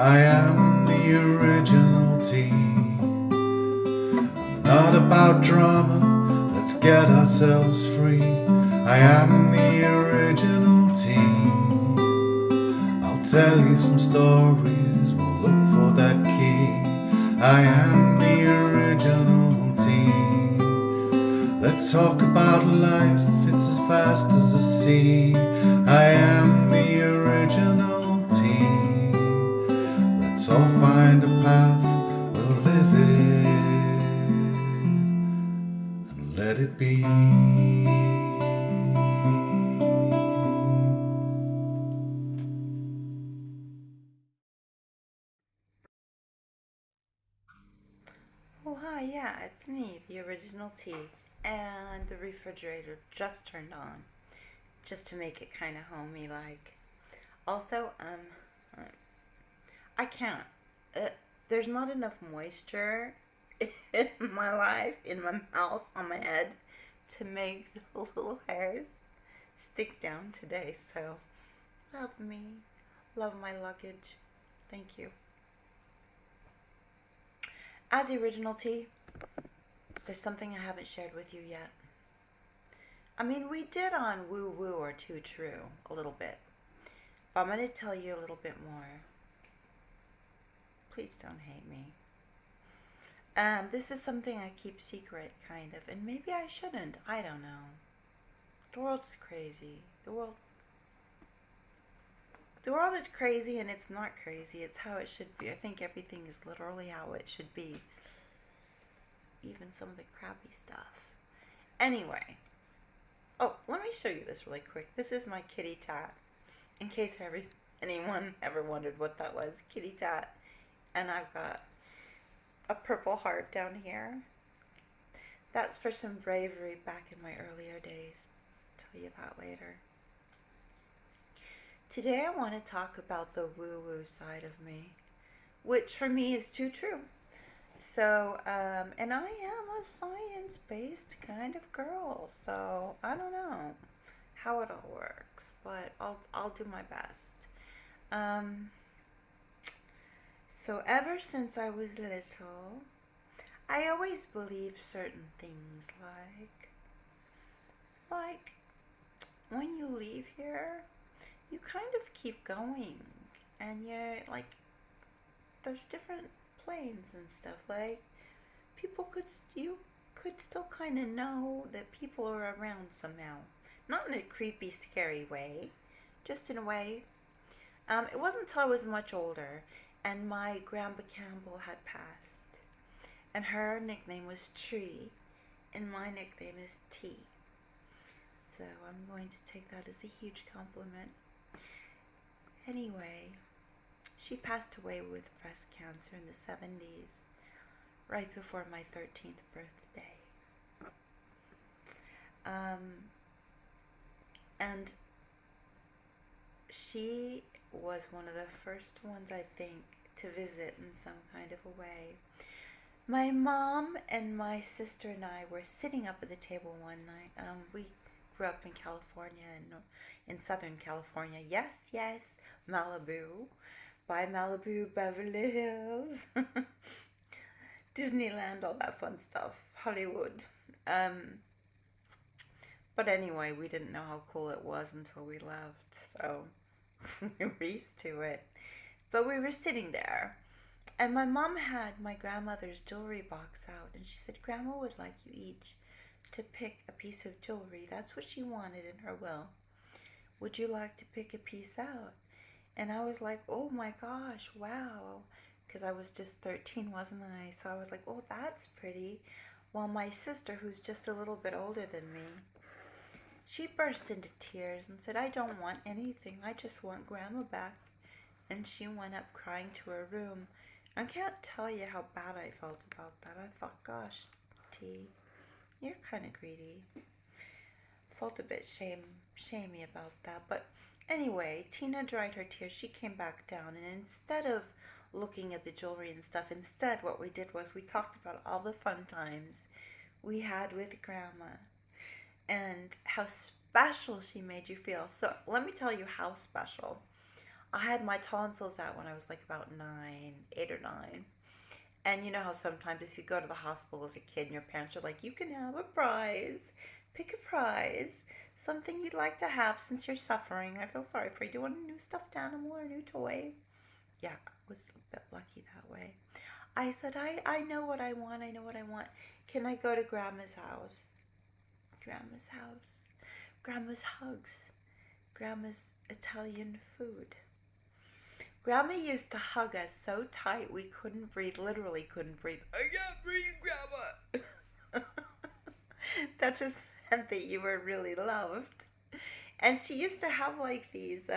I am the original T. Not about drama, let's get ourselves free. I am the original T. I'll tell you some stories, we'll look for that key. I am the original T. Let's talk about life, it's as fast as the sea. I am the original T. Let's all find a path, we'll live it and let it be. Oh, hi, yeah, it's me, the original T. And the refrigerator just turned on, just to make it kind of homey like. Also, I can't. Uh, there's not enough moisture in my life, in my mouth, on my head, to make the little hairs stick down today. So, love me. Love my luggage. Thank you. As the original T, there's something I haven't shared with you yet. I mean, we did on Woo Woo or Too True a little bit, but I'm going to tell you a little bit more. Please don't hate me. This is something I keep secret, kind of, and maybe I shouldn't. I don't know. The world's crazy. The world is crazy, and it's not crazy. It's how it should be. I think everything is literally how it should be. Even some of the crappy stuff. Anyway. Oh, let me show you this really quick. This is my kitty tat. In case anyone ever wondered what that was. Kitty tat. And I've got a purple heart down here. That's for some bravery back in my earlier days. I'll tell you that later. Today I want to talk about the woo-woo side of me, which for me is too true. So, and I am a science-based kind of girl, so I don't know how it all works, but I'll do my best. Um, so ever since I was little, I always believed certain things like when you leave here, you kind of keep going, and you're like, there's different planes and stuff. Like you could still kind of know that people are around somehow, not in a creepy, scary way, just in a way. It wasn't until I was much older, and my grandpa Campbell had passed, and her nickname was Tree, and my nickname is T. So I'm going to take that as a huge compliment. Anyway, she passed away with breast cancer in the 70s, right before my 13th birthday. And she was one of the first ones, I think, to visit in some kind of a way. My mom and my sister and I were sitting up at the table one night. We grew up in California, in Southern California. Yes, yes, Malibu. By Malibu, Beverly Hills, Disneyland, all that fun stuff, Hollywood. Um, but anyway, we didn't know how cool it was until we left, so we were used to it. But we were sitting there, and my mom had my grandmother's jewelry box out, and she said, Grandma would like you each to pick a piece of jewelry. That's what she wanted in her will. Would you like to pick a piece out? And I was like, oh my gosh, wow. Because I was just 13, wasn't I? So I was like, oh, that's pretty. While my sister, who's just a little bit older than me, she burst into tears and said, I don't want anything. I just want Grandma back. And she went up crying to her room. I can't tell you how bad I felt about that. I thought, gosh, T, you're kind of greedy. Felt a bit shamey about that. But anyway, Tina dried her tears. She came back down, and instead of looking at the jewelry and stuff, instead what we did was we talked about all the fun times we had with Grandma and how special she made you feel. So let me tell you how special. I had my tonsils out when I was like about 8 or 9. And you know how sometimes if you go to the hospital as a kid and your parents are like, you can have a prize, pick a prize, something you'd like to have since you're suffering. I feel sorry for you. Do you want a new stuffed animal or a new toy? Yeah, I was a bit lucky that way. I said, I know what I want. I know what I want. Can I go to Grandma's house? Grandma's house. Grandma's hugs. Grandma's Italian food. Grandma used to hug us so tight we couldn't breathe, literally couldn't breathe. I can't breathe, Grandma. That just meant that you were really loved. And she used to have like these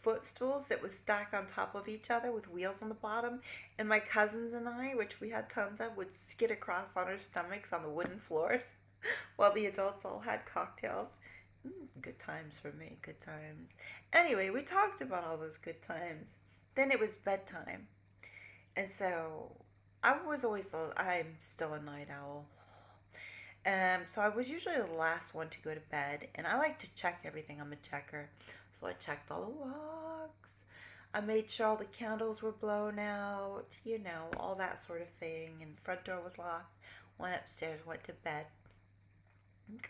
footstools that would stack on top of each other with wheels on the bottom. And my cousins and I, which we had tons of, would skid across on our stomachs on the wooden floors while the adults all had cocktails. Good times for me, good times. Anyway, we talked about all those good times. Then it was bedtime. And so I'm still a night owl. So I was usually the last one to go to bed, and I like to check everything. I'm a checker. So I checked all the locks. I made sure all the candles were blown out, all that sort of thing. And the front door was locked. Went upstairs, went to bed.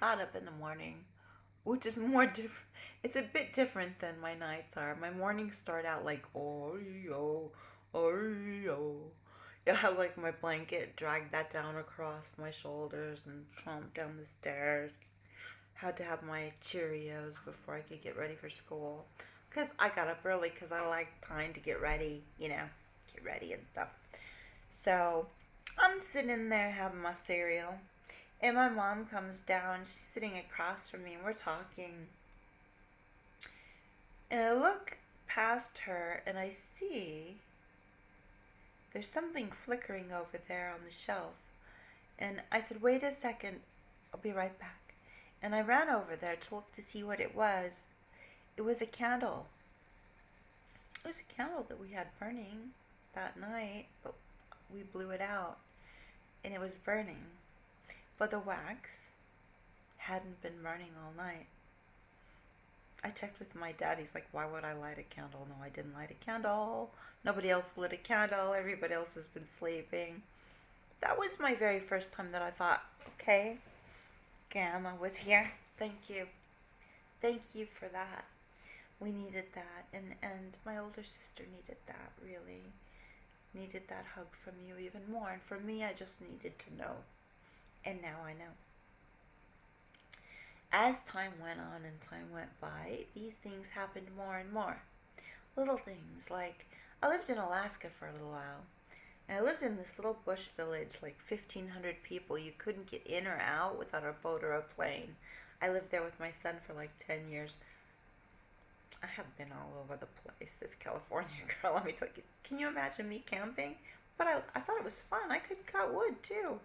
Got up in the morning, which is more different. It's a bit different than my nights are. My mornings start out like, oh, yo, oh, yo. I have like my blanket, drag that down across my shoulders and tromp down the stairs. Had to have my Cheerios before I could get ready for school. Because I got up early because I like time to get ready, get ready and stuff. So I'm sitting there having my cereal. And my mom comes down. She's sitting across from me and we're talking. And I look past her and I see there's something flickering over there on the shelf. And I said, wait a second, I'll be right back. And I ran over there to look to see what it was. It was a candle. It was a candle that we had burning that night, but we blew it out. And it was burning. But the wax hadn't been burning all night. I checked with my dad. He's like, why would I light a candle? No, I didn't light a candle. Nobody else lit a candle. Everybody else has been sleeping. That was my very first time that I thought, okay, Grandma was here. Thank you. Thank you for that. We needed that. And my older sister needed that, really. Needed that hug from you even more. And for me, I just needed to know. And now I know. As time went on and time went by, these things happened more and more. Little things like I lived in Alaska for a little while. And I lived in this little bush village, like 1,500 people. You couldn't get in or out without a boat or a plane. I lived there with my son for like 10 years. I have been all over the place, this California girl. Let me tell you. Can you imagine me camping? But I thought it was fun. I could cut wood too.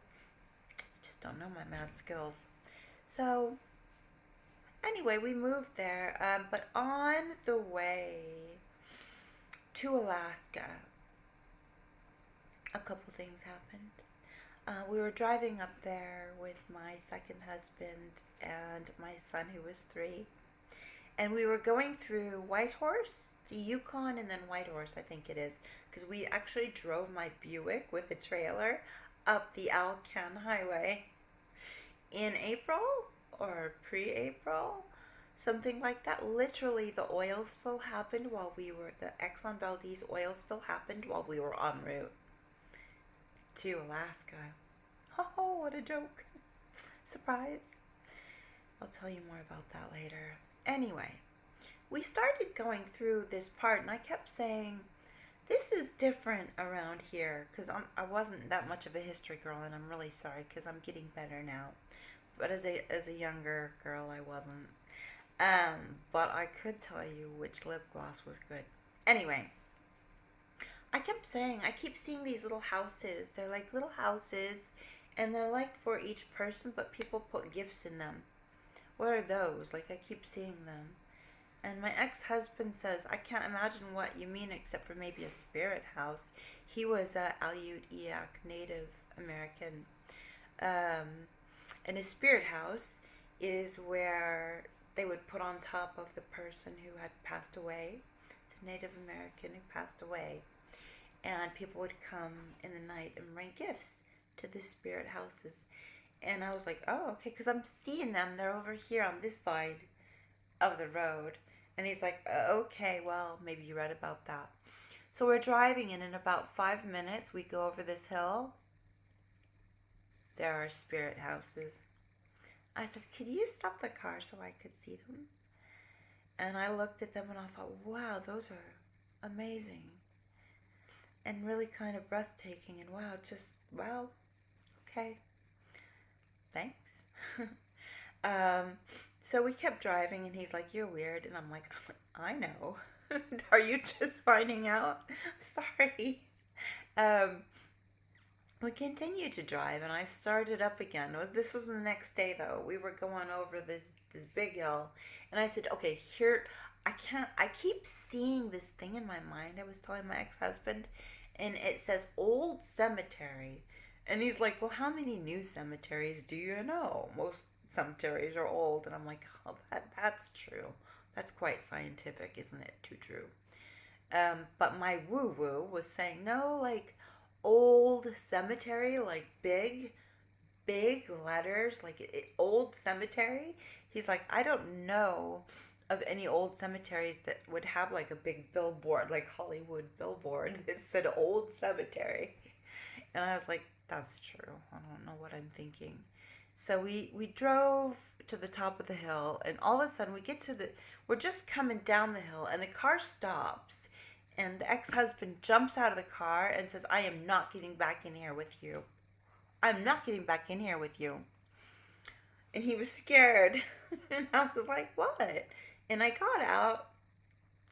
Just don't know my mad skills. So anyway, we moved there, but on the way to Alaska, a couple things happened. We were driving up there with my second husband and my son, who was 3, and we were going through Whitehorse, the Yukon, and then Whitehorse, I think it is, because we actually drove my Buick with a trailer up the Alcan Highway in April or pre-April, something like that. Literally, the oil spill happened while we were, the Exxon Valdez oil spill happened while we were en route to Alaska. Oh, what a joke. Surprise. I'll tell you more about that later. Anyway, we started going through this part and I kept saying, this is different around here, because I wasn't that much of a history girl, and I'm really sorry because I'm getting better now. But as a younger girl, I wasn't. But I could tell you which lip gloss was good. Anyway, I kept saying, I keep seeing these little houses. They're like little houses, and they're like for each person, but people put gifts in them. What are those? Like, I keep seeing them. And my ex-husband says, I can't imagine what you mean except for maybe a spirit house. He was a Aleut Eyak Native American. And a spirit house is where they would put on top of the person who had passed away the Native American who passed away. And people would come in the night and bring gifts to the spirit houses. And I was like, oh, okay, because I'm seeing them. They're over here on this side of the road. And he's like, okay, well, maybe you read about that. So we're driving, and in about 5 minutes, we go over this hill. There are spirit houses. I said, could you stop the car so I could see them? And I looked at them and I thought, wow, those are amazing. And really kind of breathtaking. And wow, just, wow, okay, thanks. So we kept driving, and he's like, you're weird. And I'm like, I know. Are you just finding out? Sorry. We continued to drive, and I started up again. This was the next day, though. We were going over this big hill, and I said, okay, here, I keep seeing this thing in my mind. I was telling my ex-husband, and it says Old Cemetery. And he's like, well, how many new cemeteries do you know? Most cemeteries are old. And I'm like, oh, that's true. That's quite scientific, isn't it? Too true. But my woo-woo was saying, no, like, old cemetery, like big letters, like old cemetery. He's like, I don't know of any old cemeteries that would have like a big billboard, like Hollywood billboard that said Old Cemetery. And I was like, that's true. I don't know what I'm thinking. So we drove to the top of the hill, and all of a sudden we're just coming down the hill, and the car stops, and the ex-husband jumps out of the car and says, I am not getting back in here with you. I'm not getting back in here with you. And he was scared. And I was like, what? And I got out,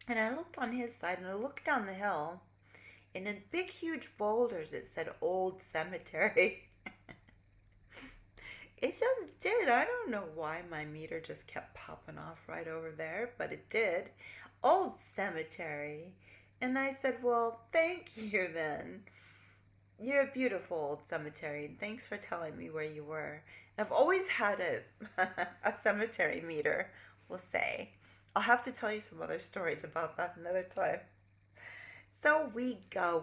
and I looked on his side, and I looked down the hill, and in big, huge boulders, it said Old Cemetery. It just did. I don't know why my meter just kept popping off right over there, but it did. Old Cemetery. And I said, well, thank you then. You're a beautiful old cemetery, and thanks for telling me where you were. I've always had a cemetery meter, we'll say. I'll have to tell you some other stories about that another time. So we go.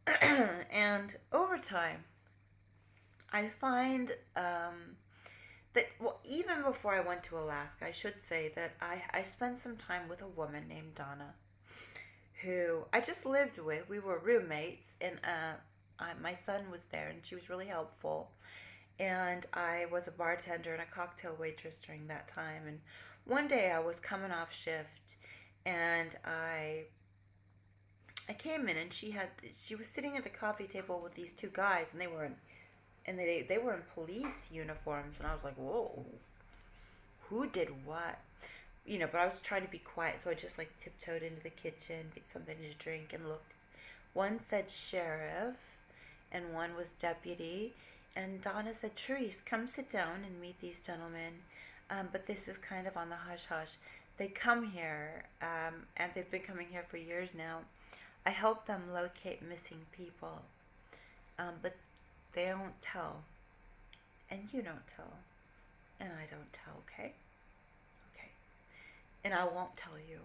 And over time, I find that, well, even before I went to Alaska, I should say that I spent some time with a woman named Donna, who I just lived with. We were roommates, and my son was there, and she was really helpful. And I was a bartender and a cocktail waitress during that time. And one day I was coming off shift, and I came in, and she was sitting at the coffee table with these two guys, and they were in police uniforms, and I was like, whoa, who did what? But I was trying to be quiet, so I just like tiptoed into the kitchen, get something to drink, and looked. One said sheriff, and one was deputy, and Donna said, Therese, come sit down and meet these gentlemen, but this is kind of on the hush-hush. They come here, and they've been coming here for years now. I help them locate missing people, but they don't tell, and you don't tell, and I don't tell, okay? And I won't tell you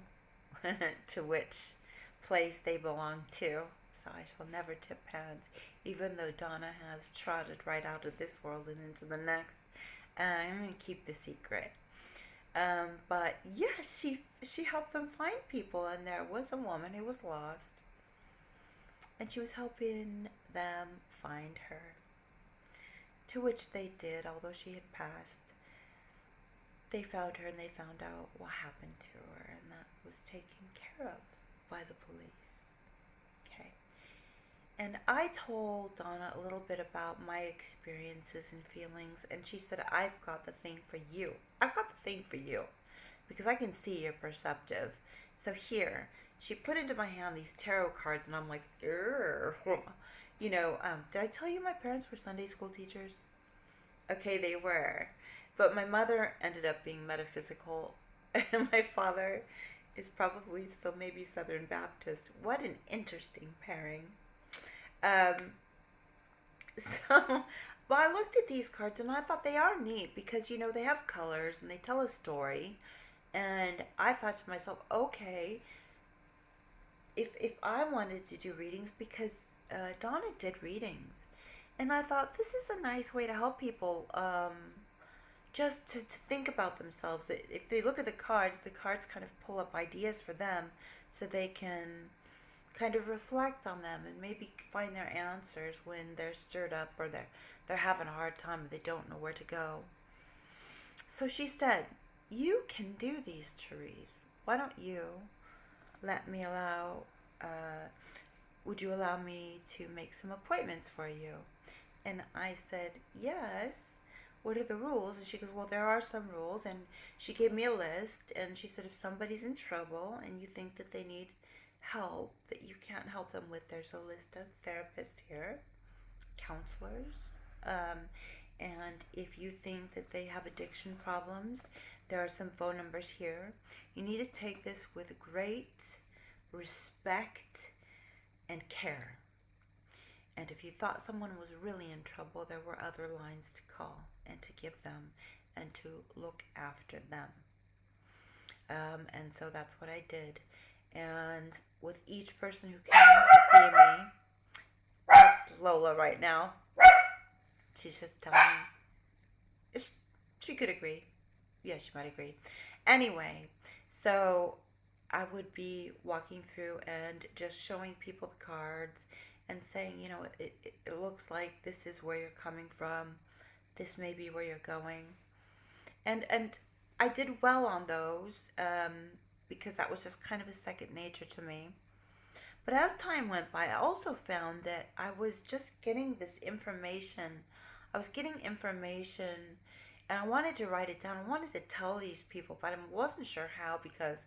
to which place they belong to, so I shall never tip hands, even though Donna has trotted right out of this world and into the next. I'm going to keep the secret. But yeah, she helped them find people, and there was a woman who was lost, and she was helping them find her, to which they did, although she had passed. They found her, and they found out what happened to her, and that was taken care of by the police. Okay. And I told Donna a little bit about my experiences and feelings, and she said, I've got the thing for you. I've got the thing for you, because I can see you're perceptive. So here, she put into my hand these tarot cards, and I'm like, did I tell you my parents were Sunday school teachers? Okay, they were. But my mother ended up being metaphysical, and my father is probably still maybe Southern Baptist. What an interesting pairing. But I looked at these cards, and I thought they are neat because, they have colors, and they tell a story. And I thought to myself, okay, if I wanted to do readings, because Donna did readings, and I thought this is a nice way to help people, just to think about themselves. If they look at the cards kind of pull up ideas for them, so they can kind of reflect on them and maybe find their answers when they're stirred up, or they're having a hard time and they don't know where to go. So she said, "You can do these, Therese. Why don't you let me allow? Uh, would you allow me to make some appointments for you?" And I said, "Yes. What are the rules?" And she goes, "Well, there are some rules." And she gave me a list, and she said, "If somebody's in trouble and you think that they need help that you can't help them with, there's a list of therapists here, counselors. Um, and if you think that they have addiction problems, there are some phone numbers here. You need to take this with great respect and care. And if you thought someone was really in trouble, there were other lines to call and to give them and to look after them." And so that's what I did. And with each person who came to see me, that's Lola right now. She's just telling me. She could agree. Yeah, she might agree. Anyway, so I would be walking through and just showing people the cards and saying, it looks like this is where you're coming from. This may be where you're going. And I did well on those, because that was just kind of a second nature to me. But as time went by, I also found that I was just getting this information. I was getting information, and I wanted to write it down. I wanted to tell these people, but I wasn't sure how, because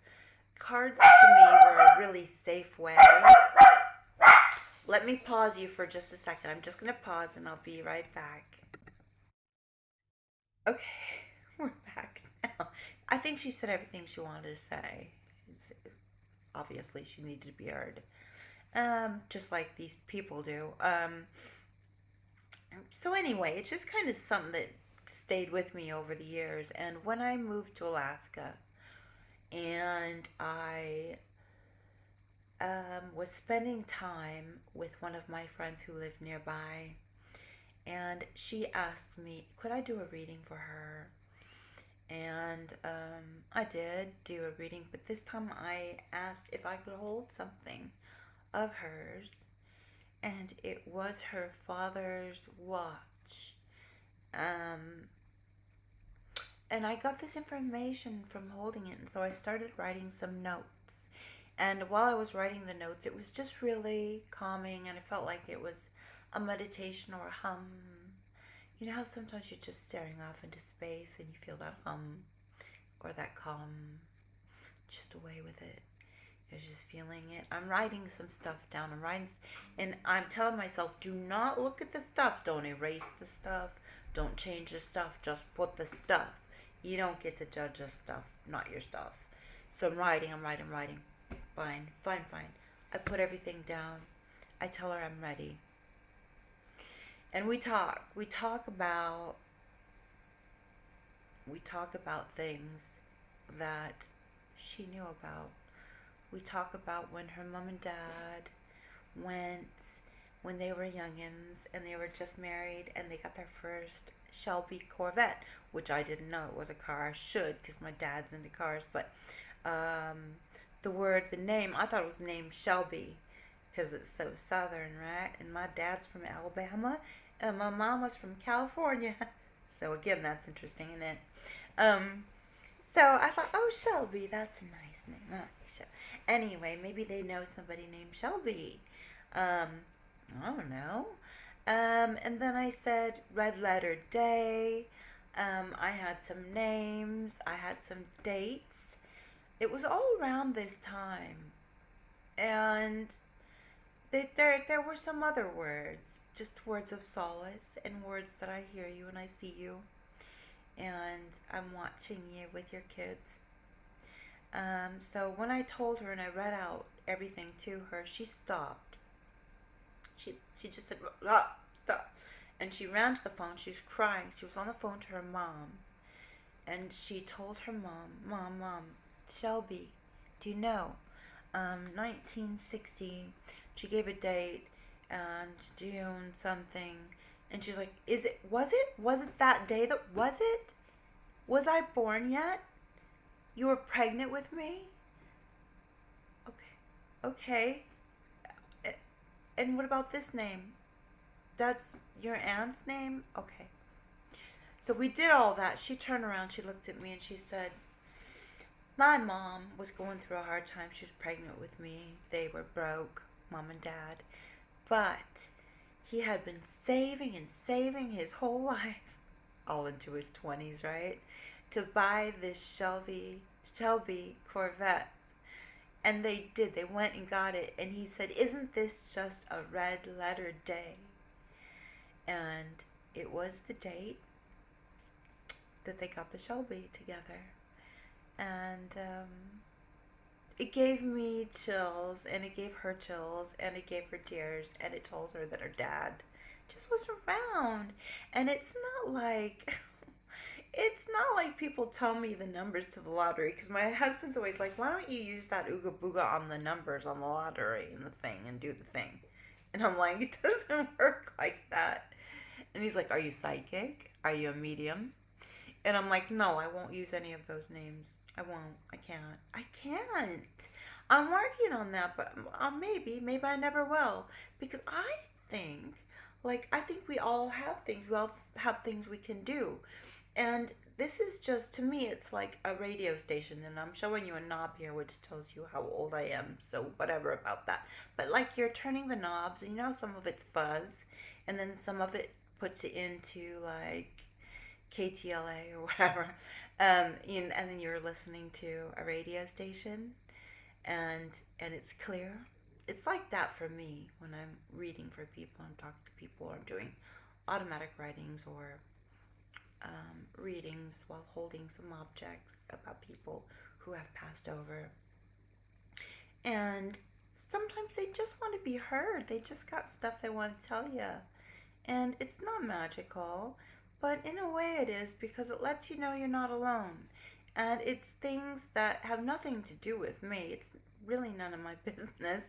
cards to me were a really safe way. Let me pause you for just a second. I'm just going to pause and I'll be right back. Okay, we're back now. I think she said everything she wanted to say. Obviously, she needed to be heard, just like these people do. So anyway, it's just kind of something that stayed with me over the years. And when I moved to Alaska, and I was spending time with one of my friends who lived nearby, and she asked me, could I do a reading for her? And I did do a reading, but this time I asked if I could hold something of hers, and it was her father's watch. Um, and I got this information from holding it, and so I started writing some notes. And while I was writing the notes, it was just really calming, and it felt like it was a meditation or a hum. You know how sometimes you're just staring off into space and you feel that hum or that calm, just away with it. You're just feeling it. I'm writing some stuff down. And I'm telling myself, do not look at the stuff. Don't erase the stuff. Don't change the stuff. Just put the stuff. You don't get to judge the stuff, not your stuff. So I'm writing. Fine. I put everything down. I tell her I'm ready. And we talk. We talk about things that she knew about. We talk about when her mom and dad went when they were youngins, and they were just married, and they got their first Shelby Corvette, which I didn't know it was a car. I should, because my dad's into cars. But the name, I thought it was named Shelby because it's so southern, right? And my dad's from Alabama, and my mom was from California. So again, that's interesting, isn't it? Um, so I thought, oh, Shelby, that's a nice name. I like Shelby. Anyway, maybe they know somebody named Shelby. Um, I don't know. And then I said red letter day. I had some names. I had some dates. It was all around this time. And there were some other words, just words of solace and words that I hear you and I see you. And I'm watching you with your kids. So when I told her and I read out everything to her, she stopped. She just said, "Ah, stop." And she ran to the phone. She was crying. She was on the phone to her mom. And she told her mom, Mom, Shelby. Do you know? 1960. She gave a date and June something. And she's like, was it that day that, was it? Was I born yet? You were pregnant with me? Okay. Okay. And what about this name? That's your aunt's name? Okay. So we did all that. She turned around, she looked at me, and she said, my mom was going through a hard time. She was pregnant with me. They were broke, mom and dad. But he had been saving and saving his whole life, all into his 20s, right? To buy this Shelby Corvette. And they did. They went and got it. And he said, isn't this just a red letter day? And it was the date that they got the Shelby together. And it gave me chills, and it gave her chills, and it gave her tears, and it told her that her dad just wasn't around. And it's not like people tell me the numbers to the lottery, because my husband's always like, why don't you use that ooga booga on the numbers on the lottery and the thing and do the thing? And I'm like, it doesn't work like that. And he's like, are you psychic? Are you a medium? And I'm like, no, I won't use any of those names. I won't. I can't. I'm working on that, but maybe I never will. Because I think we all have things. We all have things we can do. And this is just, to me, it's like a radio station. And I'm showing you a knob here, which tells you how old I am. So whatever about that. But like, you're turning the knobs, and you know, some of it's fuzz. And then some of it puts it into like KTLA or whatever, and then you're listening to a radio station, and it's clear. It's like that for me when I'm reading for people, I'm talking to people, or I'm doing automatic writings or readings while holding some objects about people who have passed over. And sometimes they just want to be heard. They just got stuff they want to tell you. And it's not magical, but in a way it is, because it lets you know you're not alone. And it's things that have nothing to do with me. It's really none of my business.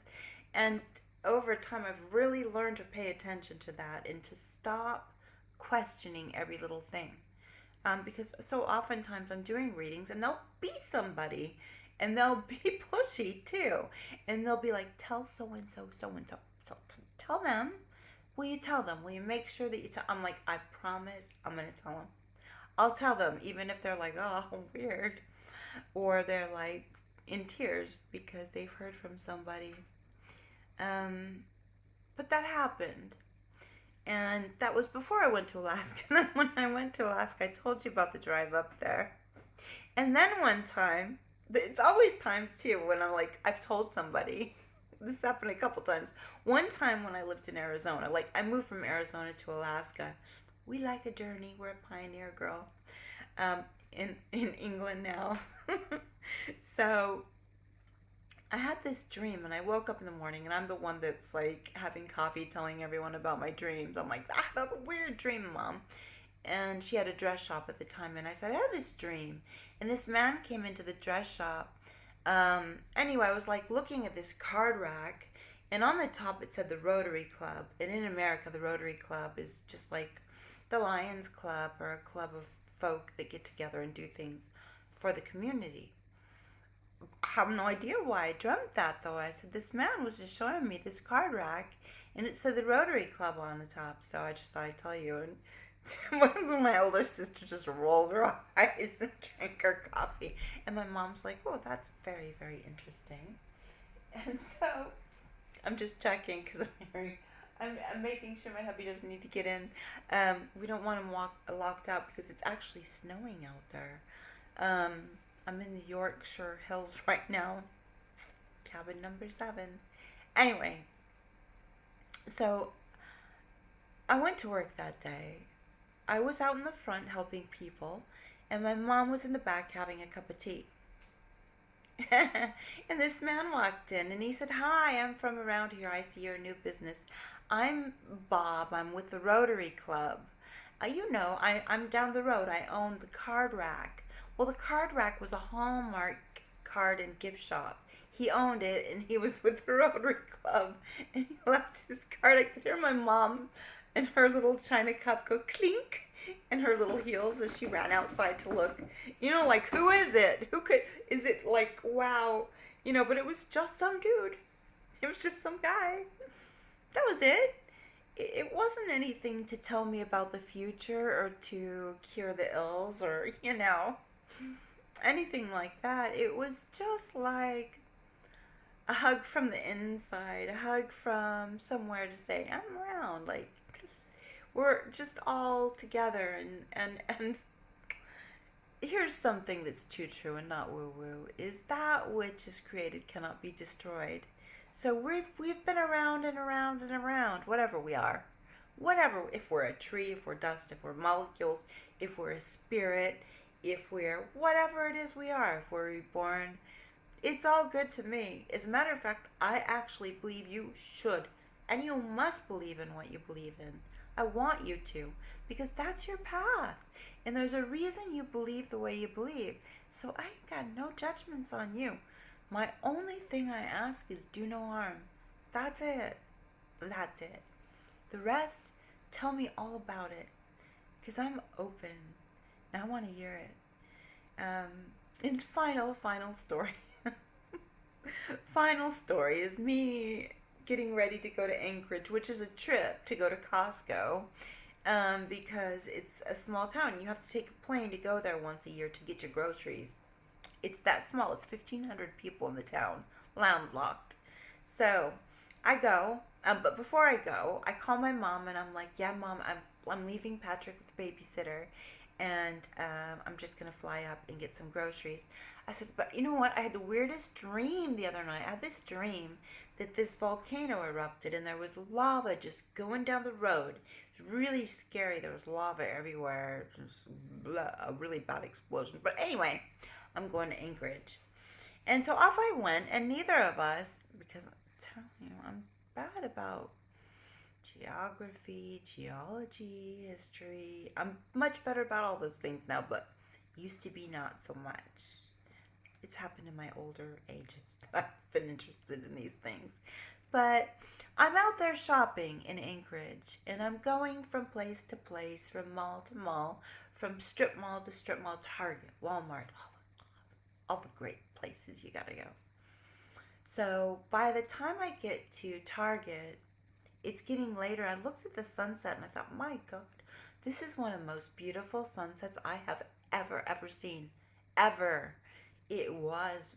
And over time, I've really learned to pay attention to that and to stop questioning every little thing. Because so oftentimes I'm doing readings and there'll be somebody and they'll be pushy too. And they'll be like, tell so-and-so, so-and-so. So tell them. Will you tell them? Will you make sure that you tell? I'm like, I promise I'm going to tell them. I'll tell them, even if they're like, oh, weird. Or they're like in tears because they've heard from somebody. But that happened. And that was before I went to Alaska. And then when I went to Alaska, I told you about the drive up there. And then one time, it's always times too when I'm like, I've told somebody. This happened a couple times. One time when I lived in Arizona, like I moved from Arizona to Alaska. We like a journey. We're a pioneer, girl. In England now. So I had this dream, and I woke up in the morning, and I'm the one that's like having coffee, telling everyone about my dreams. I'm like, I had a weird dream, Mom. And she had a dress shop at the time, and I said, I had this dream, and this man came into the dress shop. Anyway, I was like looking at this card rack, and on the top it said the Rotary Club. And in America, the Rotary Club is just like the Lions Club, or a club of folk that get together and do things for the community. I have no idea why I dreamt that, though. I said, this man was just showing me this card rack, and it said the Rotary Club on the top, so I just thought I'd tell you. And my older sister just rolled her eyes and drank her coffee. And my mom's like, oh, that's very, very interesting. And so I'm just checking, because I'm making sure my hubby doesn't need to get in. We don't want him locked out, because it's actually snowing out there. I'm in the Yorkshire Hills right now. Cabin number 7. Anyway, so I went to work that day. I was out in the front helping people, and my mom was in the back having a cup of tea. And this man walked in, and he said, hi, I'm from around here. I see your new business. I'm Bob. I'm with the Rotary Club. I'm down the road. I own the card rack. Well, the card rack was a Hallmark card and gift shop. He owned it, and he was with the Rotary Club, and he left his card. I could hear my mom and her little china cup go clink, and her little heels as she ran outside to look. Like, who is it? Is it like, wow? But it was just some dude. It was just some guy. That was it. It wasn't anything to tell me about the future or to cure the ills or, anything like that. It was just like a hug from the inside, a hug from somewhere to say, I'm around. Like, we're just all together. And here's something that's too true and not woo-woo, is that which is created cannot be destroyed. So we've been around and around and around, whatever we are. Whatever, if we're a tree, if we're dust, if we're molecules, if we're a spirit, if we're whatever it is we are, if we're reborn, it's all good to me. As a matter of fact, I actually believe you should, and you must believe in what you believe in. I want you to, because that's your path. And there's a reason you believe the way you believe. So I ain't got no judgments on you. My only thing I ask is do no harm. That's it. That's it. The rest, tell me all about it. Because I'm open. And I want to hear it. And final story. Final story is me getting ready to go to Anchorage, which is a trip to go to Costco. Because it's a small town. You have to take a plane to go there once a year to get your groceries. It's that small. It's 1,500 people in the town, landlocked. So I go, but before I go, I call my mom and I'm like, yeah, Mom, I'm leaving Patrick with the babysitter, and I'm just going to fly up and get some groceries. I said, but you know what? I had the weirdest dream the other night. I had this dream that this volcano erupted and there was lava just going down the road. It was really scary. There was lava everywhere. A really bad explosion. But anyway, I'm going to Anchorage. And so off I went, and neither of us, because I'm bad about geography, geology, history. I'm much better about all those things now, but used to be not so much. It's happened in my older ages that I've been interested in these things. But I'm out there shopping in Anchorage, and I'm going from place to place, from mall to mall, from strip mall to strip mall, Target, Walmart, all the great places you gotta go. So by the time I get to Target, it's getting later. I looked at the sunset and I thought, my God, this is one of the most beautiful sunsets I have ever seen. Ever. It was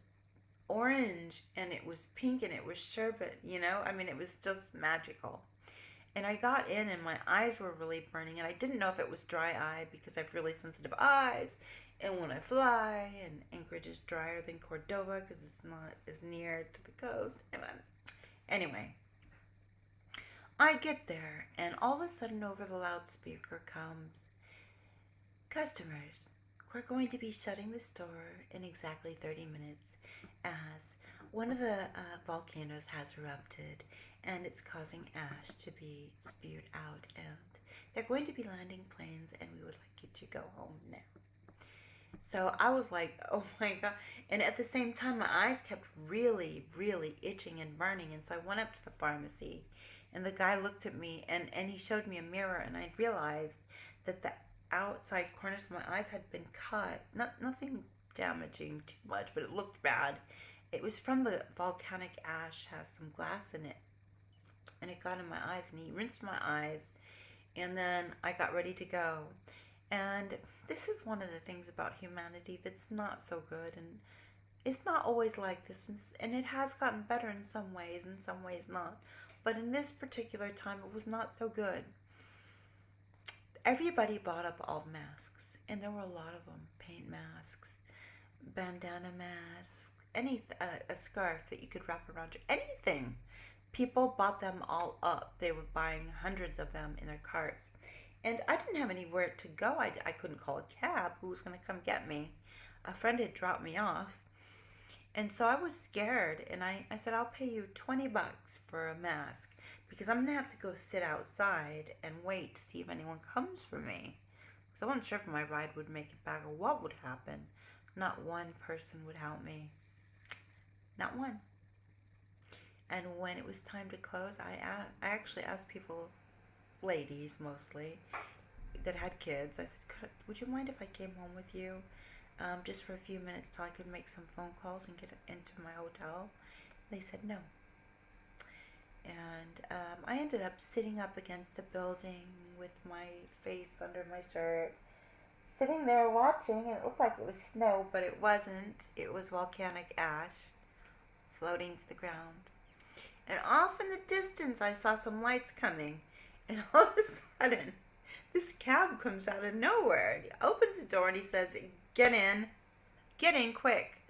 orange and it was pink and it was sherbet, it was just magical. And I got in and my eyes were really burning, and I didn't know if it was dry eye because I have really sensitive eyes. And when I fly, and Anchorage is drier than Cordova because it's not as near to the coast. Anyway, I get there, and all of a sudden over the loudspeaker comes, customers, we're going to be shutting the store in exactly 30 minutes as one of the volcanoes has erupted and it's causing ash to be spewed out, and they're going to be landing planes and we would like you to go home now. So I was like, oh my God. And at the same time, my eyes kept really, really itching and burning. And so I went up to the pharmacy, and the guy looked at me, and he showed me a mirror, and I realized that the outside corners of my eyes had been cut. Nothing damaging too much, but it looked bad. It was from the volcanic ash, has some glass in it. And it got in my eyes, and he rinsed my eyes. And then I got ready to go. And this is one of the things about humanity that's not so good, and it's not always like this, and it has gotten better in some ways not. But in this particular time, it was not so good. Everybody bought up all masks, and there were a lot of them. Paint masks, bandana masks, a scarf that you could wrap around you, anything. People bought them all up. They were buying hundreds of them in their carts. And I didn't have anywhere to go. I couldn't call a cab. Who was going to come get me? A friend had dropped me off. And so I was scared. And I said, I'll pay you $20 for a mask, because I'm going to have to go sit outside and wait to see if anyone comes for me. Because I wasn't sure if my ride would make it back or what would happen. Not one person would help me. Not one. And when it was time to close, I actually asked people, ladies mostly, that had kids. I said, would you mind if I came home with you just for a few minutes till I could make some phone calls and get into my hotel? They said no. And I ended up sitting up against the building with my face under my shirt, sitting there watching, and it looked like it was snow, but it wasn't. It was volcanic ash floating to the ground. And off in the distance, I saw some lights coming. And all of a sudden, this cab comes out of nowhere. He opens the door and he says, get in quick.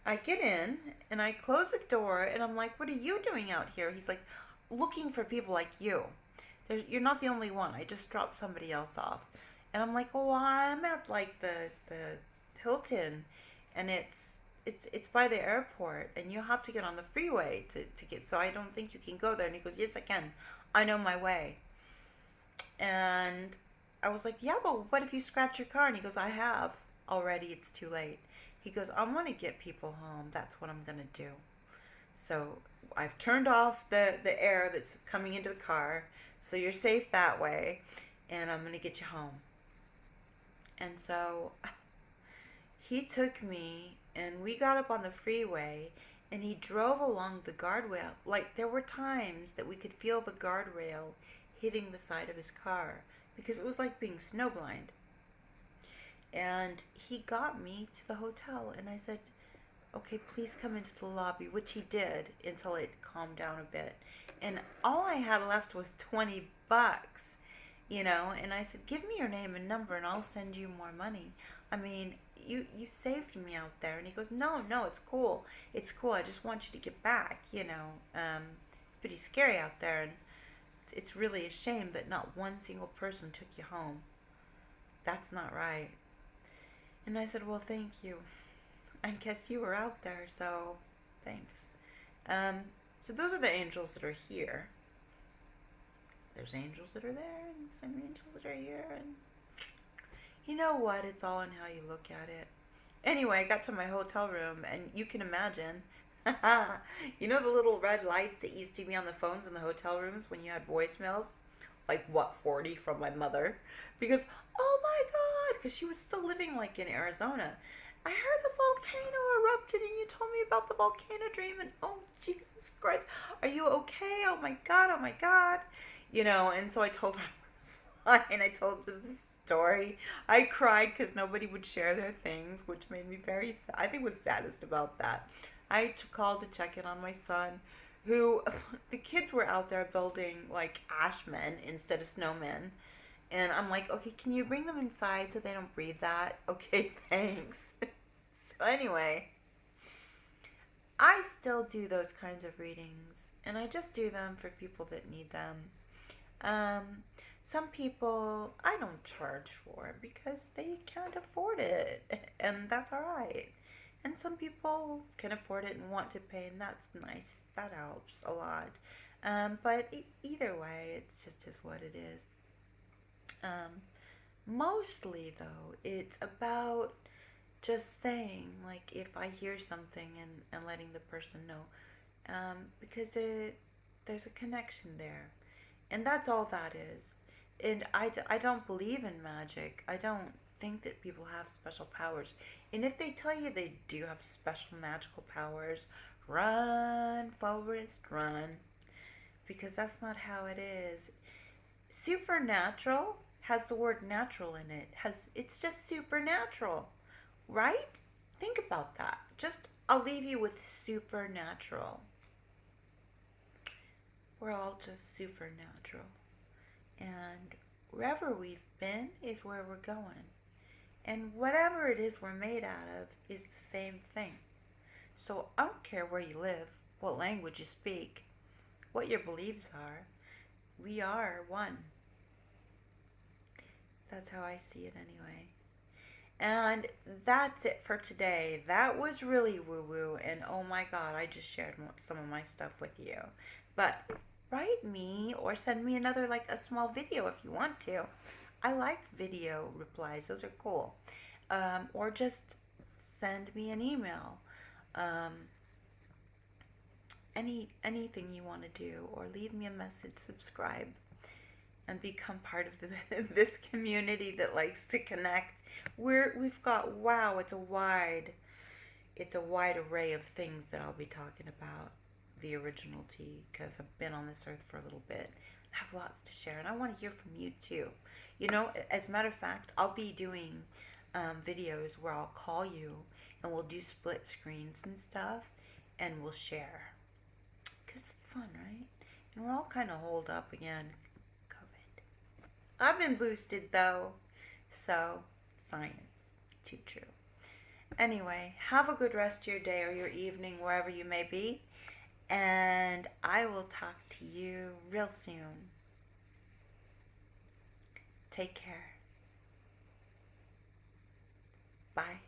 I get in and I close the door and I'm like, what are you doing out here? He's like, looking for people like you. You're not the only one. I just dropped somebody else off. And I'm like, oh, I'm at like the Hilton, and it's by the airport, and you have to get on the freeway to get. So I don't think you can go there. And he goes, yes, I can. I know my way. And I was like, yeah, but what if you scratch your car? And he goes, I have already. It's too late. He goes, I want to get people home. That's what I'm going to do. So I've turned off the air that's coming into the car, so you're safe that way, and I'm going to get you home. And so he took me, and we got up on the freeway, and he drove along the guardrail. Like, there were times that we could feel the guardrail hitting the side of his car, because it was like being snowblind. And he got me to the hotel, and I said, okay, please come into the lobby, which he did until it calmed down a bit. And all I had left was $20, and I said, give me your name and number and I'll send you more money. I mean, you saved me out there. And he goes, no, it's cool. It's cool. I just want you to get back, It's pretty scary out there, and it's really a shame that not one single person took you home. That's not right. And I said, well, thank you. I guess you were out there, so thanks. So those are the angels that are here. There's angels that are there, and some angels that are here, and you know what? It's all in how you look at it. Anyway, I got to my hotel room, and you can imagine, you know the little red lights that used to be on the phones in the hotel rooms when you had voicemails? Like, 40 from my mother? Because, oh my God, because she was still living, like, in Arizona. I heard a volcano erupted and you told me about the volcano dream, and oh, Jesus Christ, are you okay? Oh my God, and so I told her I was fine. I told her the story. I cried because nobody would share their things, which made me very sad. I think was saddest about that. I called to check in on my son, who, the kids were out there building like ashmen instead of snowmen. And I'm like, okay, can you bring them inside so they don't breathe that? Okay, thanks. So anyway, I still do those kinds of readings, and I just do them for people that need them. Some people I don't charge for because they can't afford it, and that's alright. And some people can afford it and want to pay, and that's nice. That helps a lot. But either way, it's just is what it is. Mostly, though, it's about just saying, like, if I hear something and letting the person know. Because there's a connection there. And that's all that is. And I don't believe in magic. I don't think that people have special powers. And if they tell you they do have special magical powers, run, Forrest, run. Because that's not how it is. Supernatural has the word natural in it. It's just supernatural, right? Think about that. I'll leave you with supernatural. We're all just supernatural. And wherever we've been is where we're going. And whatever it is we're made out of is the same thing. So I don't care where you live, what language you speak, what your beliefs are. We are one. That's how I see it anyway. And that's it for today. That was really woo-woo, and oh my God, I just shared some of my stuff with you. But write me or send me another, like a small video if you want to. I like video replies. Those are cool. Or just send me an email. anything you want to do, or leave me a message, subscribe, and become part of this community that likes to connect. We've got, wow, it's a wide array of things that I'll be talking about the original tea, because I've been on this earth for a little bit. I have lots to share, and I want to hear from you too. You know, as a matter of fact, I'll be doing videos where I'll call you and we'll do split screens and stuff, and we'll share, because it's fun, right? And we're all kind of holed up again. COVID. I've been boosted though, so science, too true. Anyway, have a good rest of your day or your evening, wherever you may be, and I will talk to you real soon. Take care. Bye.